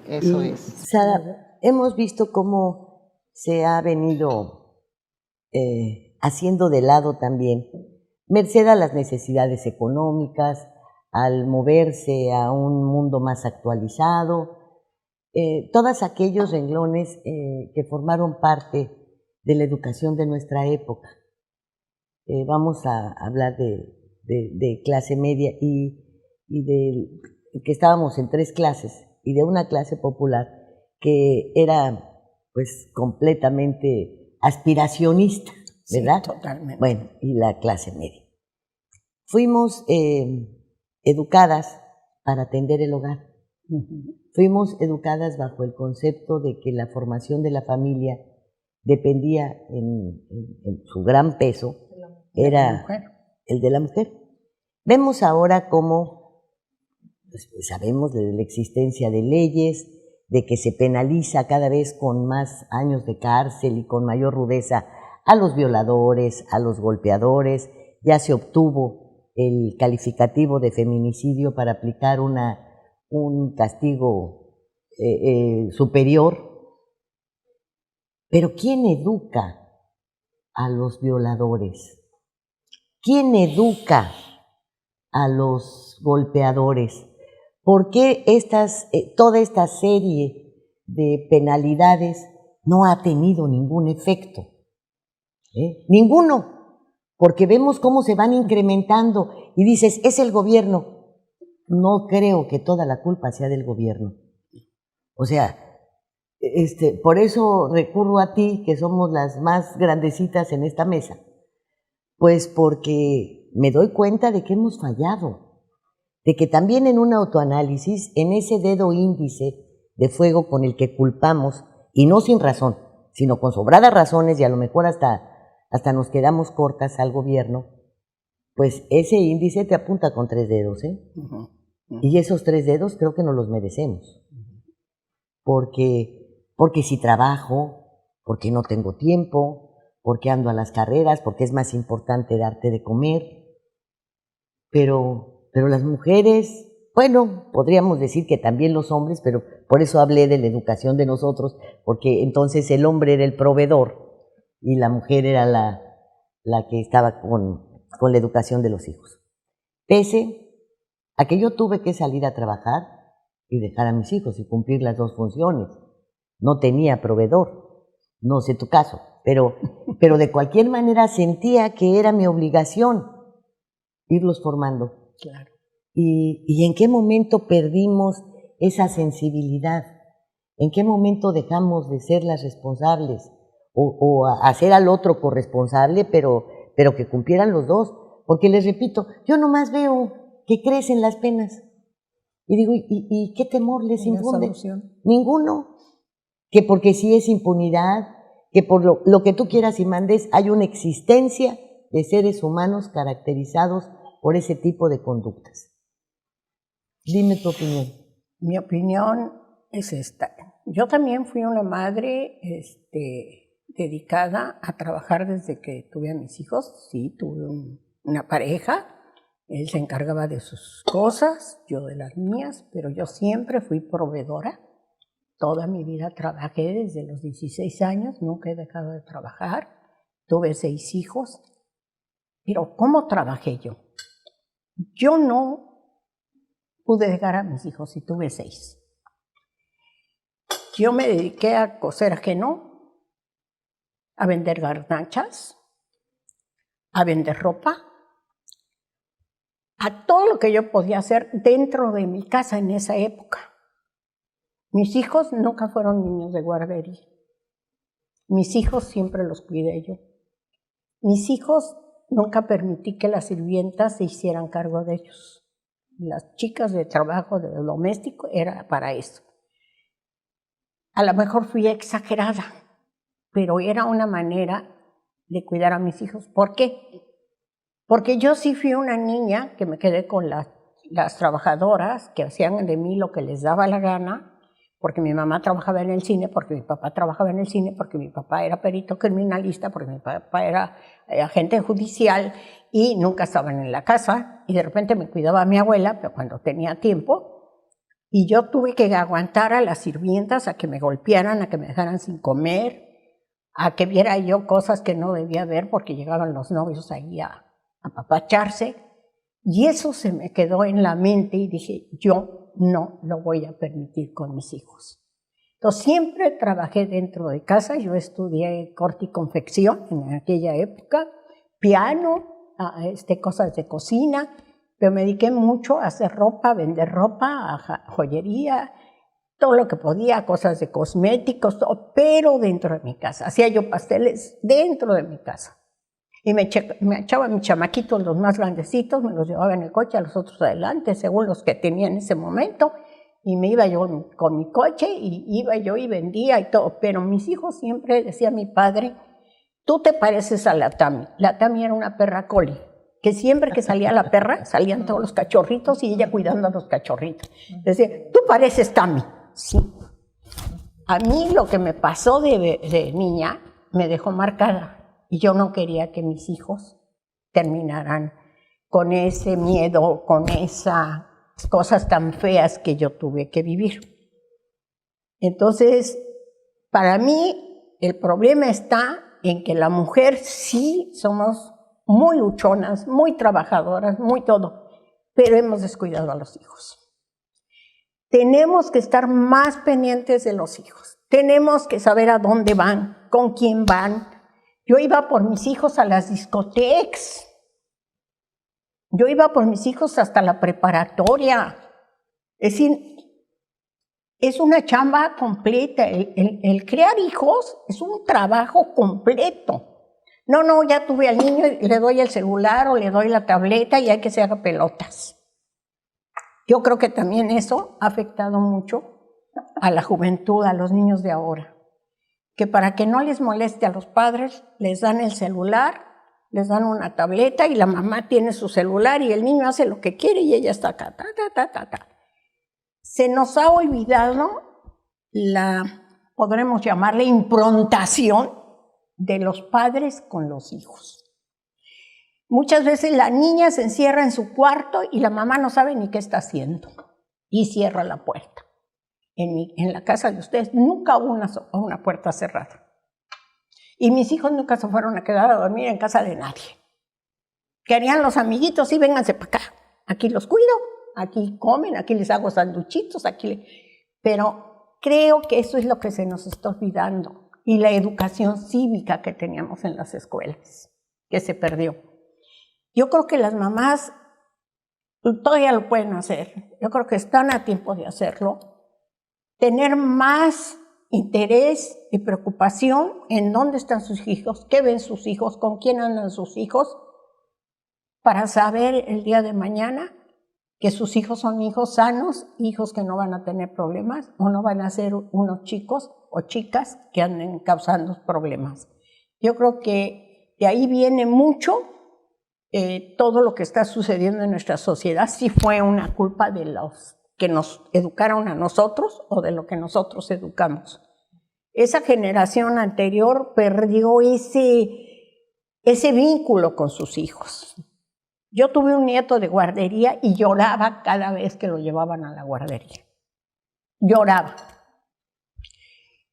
Eso Y, es. Sara, hemos visto cómo se ha venido haciendo de lado también, merced a las necesidades económicas, al moverse a un mundo más actualizado, todos aquellos renglones que formaron parte de la educación de nuestra época. Vamos a hablar de clase media y de que estábamos en 3 clases y de una clase popular que era pues completamente aspiracionista, ¿verdad? Sí, totalmente. Bueno, y la clase media. Fuimos educadas para atender el hogar. Fuimos educadas bajo el concepto de que la formación de la familia dependía en su gran peso, era el de la mujer. Vemos ahora cómo pues, sabemos de la existencia de leyes, de que se penaliza cada vez con más años de cárcel y con mayor rudeza a los violadores, a los golpeadores. Ya se obtuvo el calificativo de feminicidio para aplicar un castigo superior. Pero ¿quién educa a los violadores? ¿Quién educa a los golpeadores? ¿Por qué toda esta serie de penalidades no ha tenido ningún efecto? Ninguno, porque vemos cómo se van incrementando y dices, es el gobierno. No creo que toda la culpa sea del gobierno. O sea, por eso recurro a ti, que somos las más grandecitas en esta mesa, pues porque me doy cuenta de que hemos fallado, de que también en un autoanálisis, en ese dedo índice de fuego con el que culpamos, y no sin razón, sino con sobradas razones y a lo mejor hasta nos quedamos cortas al gobierno, pues ese índice te apunta con 3 dedos, ¿eh? Y esos 3 dedos creo que no los merecemos. Porque si trabajo, porque no tengo tiempo, porque ando a las carreras, porque es más importante darte de comer. Pero las mujeres, bueno, podríamos decir que también los hombres, pero por eso hablé de la educación de nosotros, porque entonces el hombre era el proveedor y la mujer era la que estaba con la educación de los hijos. Pese a que yo tuve que salir a trabajar y dejar a mis hijos y cumplir las 2 funciones. No tenía proveedor, no sé tu caso, pero de cualquier manera sentía que era mi obligación irlos formando. Claro. ¿Y en qué momento perdimos esa sensibilidad? ¿En qué momento dejamos de ser las responsables? O hacer al otro corresponsable, pero que cumplieran los 2. Porque les repito, yo nomás veo que crecen las penas. Y digo, ¿y qué temor les infunde? Ninguno. Que porque sí es impunidad, que por lo que tú quieras y mandes, hay una existencia de seres humanos caracterizados por ese tipo de conductas. Dime tu opinión. Mi opinión es esta. Yo también fui una madre dedicada a trabajar desde que tuve a mis hijos. Sí, tuve una pareja. Él se encargaba de sus cosas, yo de las mías, pero yo siempre fui proveedora. Toda mi vida trabajé desde los 16 años, nunca he dejado de trabajar. Tuve 6 hijos. Pero ¿cómo trabajé yo? Yo no pude dejar a mis hijos y tuve 6. Yo me dediqué a coser ajeno, a vender garnachas, a vender ropa, a todo lo que yo podía hacer dentro de mi casa en esa época. Mis hijos nunca fueron niños de guardería. Mis hijos siempre los cuidé yo. Mis hijos nunca permití que las sirvientas se hicieran cargo de ellos. Las chicas de trabajo de doméstico era para eso. A lo mejor fui exagerada, pero era una manera de cuidar a mis hijos. ¿Por qué? Porque yo sí fui una niña que me quedé con las trabajadoras que hacían de mí lo que les daba la gana, porque mi mamá trabajaba en el cine, porque mi papá trabajaba en el cine, porque mi papá era perito criminalista, porque mi papá era agente judicial y nunca estaban en la casa. Y de repente me cuidaba a mi abuela, pero cuando tenía tiempo, Y yo tuve que aguantar a las sirvientas a que me golpearan, a que me dejaran sin comer, a que viera yo cosas que no debía ver porque llegaban los novios ahí a apapacharse. Y eso se me quedó en la mente y dije, yo no lo voy a permitir con mis hijos. Entonces siempre trabajé dentro de casa. Yo estudié corte y confección en aquella época, piano, cosas de cocina, pero me dediqué mucho a hacer ropa, a vender ropa, a joyería, todo lo que podía, cosas de cosméticos, todo, pero dentro de mi casa. Hacía yo pasteles dentro de mi casa. Y me echaba mis chamaquitos, los más grandecitos, me los llevaba en el coche, a los otros adelante, según los que tenía en ese momento, y me iba yo con mi coche, y iba yo y vendía y todo. Pero mis hijos siempre, decía mi padre, tú te pareces a la Tami. La Tami era una perra collie, que siempre que salía la perra, salían todos los cachorritos y ella cuidando a los cachorritos. Decía, tú pareces Tami. Sí. A mí lo que me pasó de niña me dejó marcada. Y yo no quería que mis hijos terminaran con ese miedo, con esas cosas tan feas que yo tuve que vivir. Entonces, para mí, el problema está en que la mujer sí somos muy luchonas, muy trabajadoras, muy todo, pero hemos descuidado a los hijos. Tenemos que estar más pendientes de los hijos. Tenemos que saber a dónde van, con quién van. Yo iba por mis hijos a las discotecas. Yo iba por mis hijos hasta la preparatoria. Es decir, es una chamba completa. El criar hijos es un trabajo completo. No, ya tuve al niño y le doy el celular o le doy la tableta y hay que se haga pelotas. Yo creo que también eso ha afectado mucho a la juventud, a los niños de ahora. Que para que no les moleste a los padres, les dan el celular, les dan una tableta y la mamá tiene su celular y el niño hace lo que quiere y ella está acá, Se nos ha olvidado podremos llamarle improntación de los padres con los hijos. Muchas veces la niña se encierra en su cuarto y la mamá no sabe ni qué está haciendo y cierra la puerta. En la casa de ustedes nunca hubo una puerta cerrada. Y mis hijos nunca se fueron a quedar a dormir en casa de nadie. Querían los amiguitos, sí, vénganse para acá. Aquí los cuido, aquí comen, aquí les hago sanduchitos, Pero creo que eso es lo que se nos está olvidando. Y la educación cívica que teníamos en las escuelas, que se perdió. Yo creo que las mamás todavía lo pueden hacer. Yo creo que están a tiempo de hacerlo. Tener más interés y preocupación en dónde están sus hijos, qué ven sus hijos, con quién andan sus hijos, para saber el día de mañana que sus hijos son hijos sanos, hijos que no van a tener problemas o no van a ser unos chicos o chicas que anden causando problemas. Yo creo que de ahí viene mucho todo lo que está sucediendo en nuestra sociedad. Si fue una culpa de los que nos educaron a nosotros o de lo que nosotros educamos. Esa generación anterior perdió ese vínculo con sus hijos. Yo tuve un nieto de guardería y lloraba cada vez que lo llevaban a la guardería. Lloraba.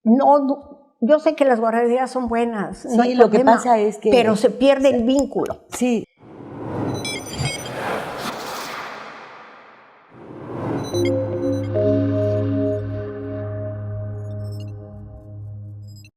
No, yo sé que las guarderías son buenas. Sí, lo que pasa es que... Pero se pierde el vínculo. Sí.